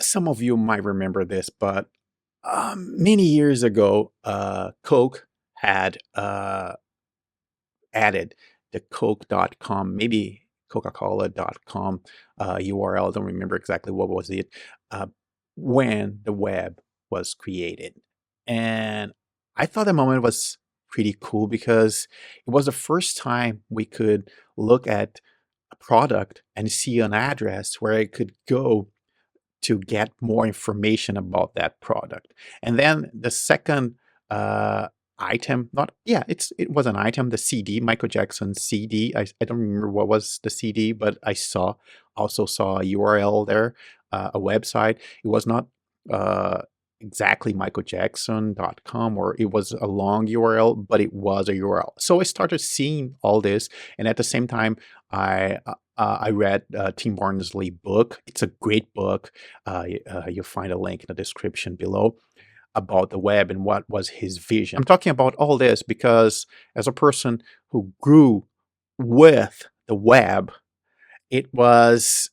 Some of you might remember this, but many years ago, Coke had added the Coke.com, maybe Coca-Cola.com URL. Don't remember exactly what was it uh, when the web was created, and I thought the moment was pretty cool because it was the first time we could look at a product and see an address where I could go to get more information about that product. And then the second uh, item, not yeah, it was an item, the CD, Michael Jackson CD. I don't remember what was the CD, but I also saw a URL there, a website. It was not uh, exactly michaeljackson.com, or it was a long URL, but it was a URL. So I started seeing all this, and at the same time, I read Tim Berners-Lee book. It's a great book. You'll find a link in the description below about the web and what was his vision. I'm talking about all this because as a person who grew with the web, it was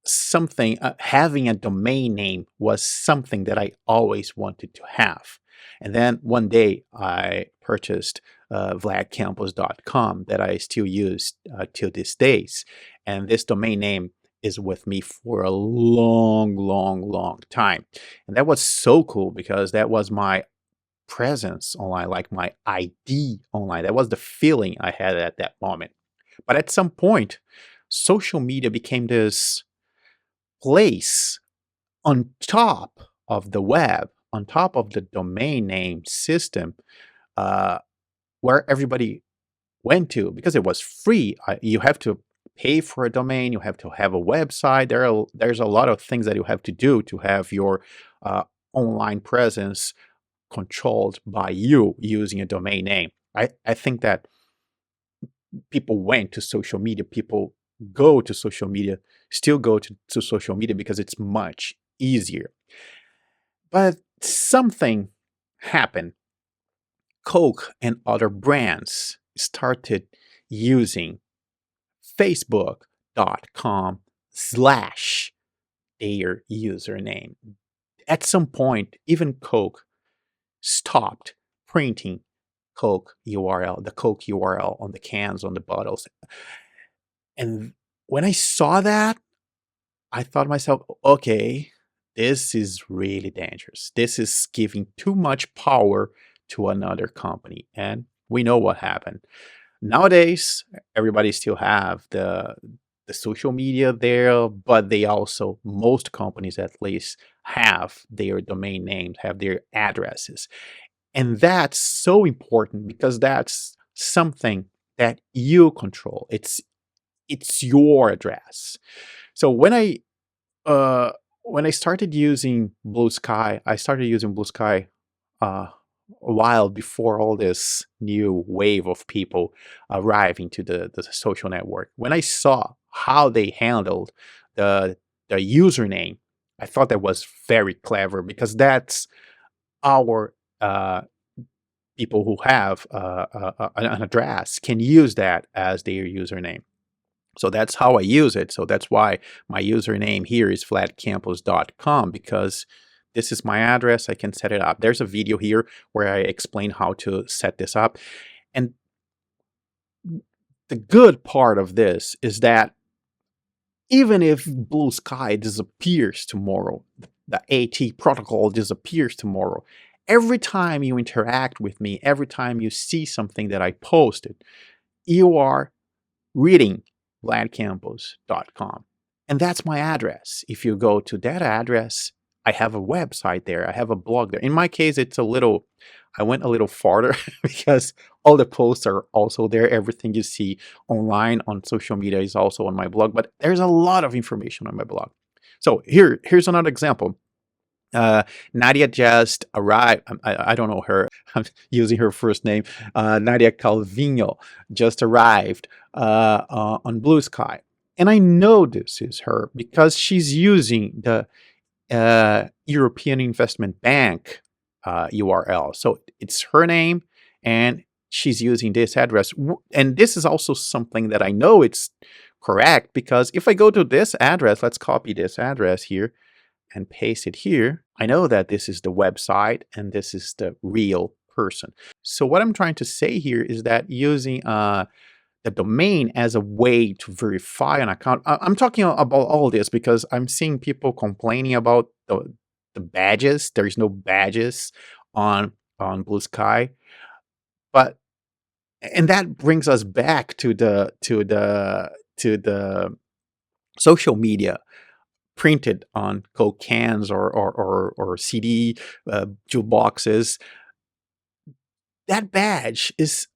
something, having a domain name was something that I always wanted to have. And then one day I purchased vladcampos.com that I still use till these days. And this domain name is with me for a long, long, long time. And that was so cool because that was my presence online, like my ID online. That was the feeling I had at that moment. But at some point, social media became this place on top of the web, on top of the domain name system, uh, where everybody went to because it was free. You have to pay for a domain. You have to have a website. There's a lot of things that you have to do to have your uh, online presence controlled by you using a domain name. I think that people went to social media. People go to social media, still go to social media because it's much easier. But something happened. Coke and other brands started using facebook.com/ their username. At some point, even Coke stopped printing Coke URL, the Coke URL on the cans, on the bottles. And when I saw that, I thought to myself, okay, this is really dangerous. This is giving too much power to another company. And we know what happened. Nowadays, everybody still have the social media there, but they also, most companies at least, have their domain names, have their addresses. And that's so important because that's something that you control. It's your address. So uh, when I started using Bluesky, I started using Bluesky uh, a while before all this new wave of people arriving to the social network. When I saw how they handled the the username, I thought that was very clever because that's our people who have an address can use that as their username. So that's how I use it. So that's why my username here is flatcampus.com, because this is my address. I can set it up. There's a video here where I explain how to set this up. And the good part of this is that even if Bluesky disappears tomorrow, the AT protocol disappears tomorrow, every time you interact with me, every time you see something that I posted, you are reading vladcampos.com. And that's my address. If you go to that address, I have a website there. I have a blog there. In my case, I went a little farther because all the posts are also there. Everything you see online on social media is also on my blog, but there's a lot of information on my blog. So here's another example. Nadia just arrived. I don't know her. I'm using her first name. Nadia Calvino just arrived on Bluesky. And I know this is her because she's using the European Investment Bank URL. So it's her name and she's using this address. And this is also something that I know it's correct because if I go to this address, let's copy this address here. and paste it here, I know that this is the website and this is the real person. So what I'm trying to say here is that using the domain as a way to verify an account. I'm talking about all this because I'm seeing people complaining about the badges. There's no badges on Blue Sky, but and that brings us back to the social media printed on Coke cans or CD jukeboxes. That badge is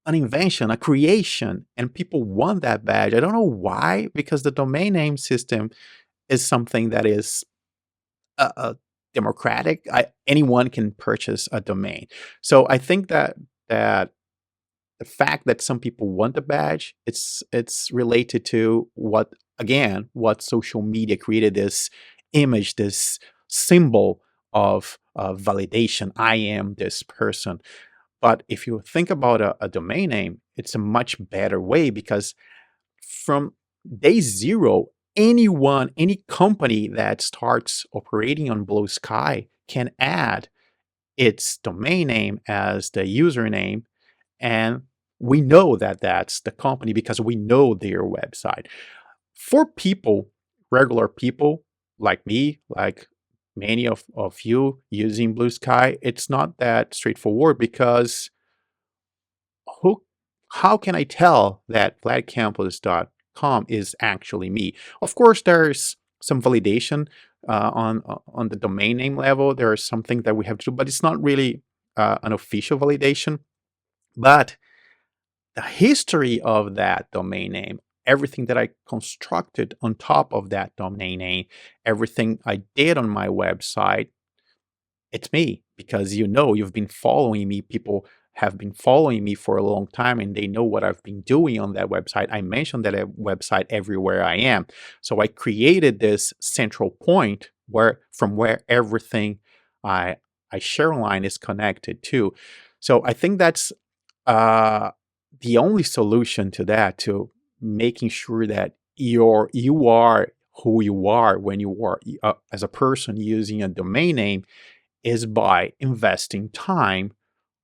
an invention, a creation, and people want that badge. I don't know why, because the domain name system is something that is democratic. Anyone can purchase a domain. So I think that the fact that some people want the badge, it's related to what social media created, this image, this symbol of validation. I am this person. But if you think about a domain name, it's a much better way because from day zero, anyone, any company that starts operating on Blue Sky can add its domain name as the username, and we know that that's the company because we know their website. For people, regular people like me, like many of you using Blue Sky, it's not that straightforward because who how can I tell that flatcampus.com is actually me? Of course, there's some validation on the domain name level. There is something that we have to do, but it's not really an official validation. But the history of that domain name, everything that I constructed on top of that domain name, everything I did on my website, it's me because you've been following me. People have been following me for a long time and they know what I've been doing on that website. I mentioned that website everywhere I am. So I created this central point where everything I I share online is connected to. So I think that's uh, the only solution to that, to making sure that you are who you are when you are as a person using a domain name, is by investing time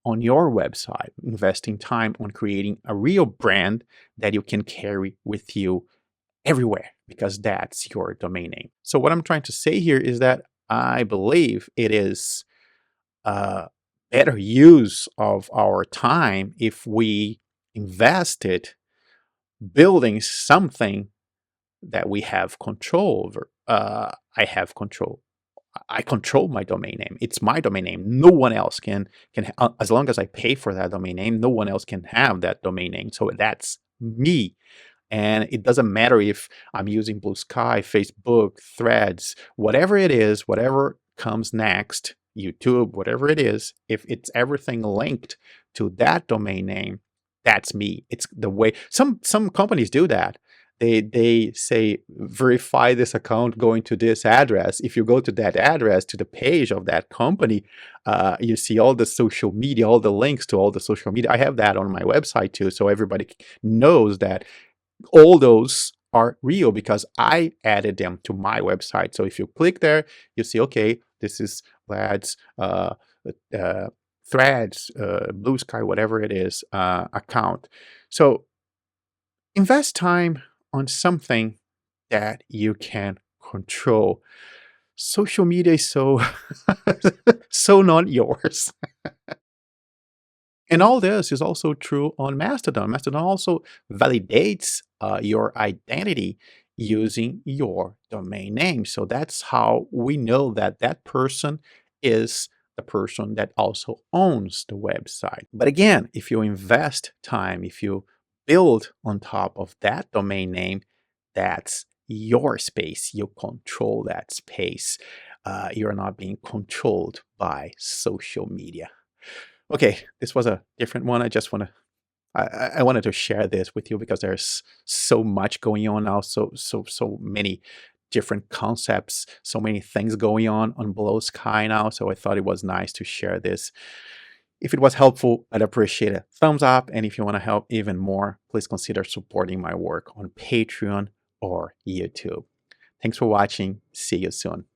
on your website, investing time on creating a real brand that you can carry with you everywhere because that's your domain name. So, what I'm trying to say here is that I believe it is a better use of our time if we invest it building something that we have control over. I control my domain name. It's my domain name. No one else can as long as I pay for that domain name, no one else can have that domain name. So that's me. And it doesn't matter if I'm using Blue Sky, Facebook, Threads, whatever it is, whatever comes next, YouTube, whatever it is, if it's everything linked to that domain name, that's me. It's the way some companies do that. They say verify this account going to this address. If you go to that address, to the page of that company, you see all the social media, all the links to all the social media. I have that on my website too, so everybody knows that all those are real because I added them to my website. So if you click there, you see, okay, this is Vlad's Threads, Blue Sky, whatever it is, account. So invest time on something that you can control. Social media is so so not yours. And all this is also true on Mastodon. Mastodon also validates your identity using your domain name. So that's how we know that that person is the person that also owns the website. But again, if you invest time, if you build on top of that domain name, that's your space. You control that space. You're not being controlled by social media. Okay, this was a different one. I wanted to share this with you because there's so much going on now, so many different concepts, so many things going on Blue Sky now. So I thought it was nice to share this. If it was helpful, I'd appreciate a thumbs up. And if you want to help even more, please consider supporting my work on Patreon or YouTube. Thanks for watching. See you soon.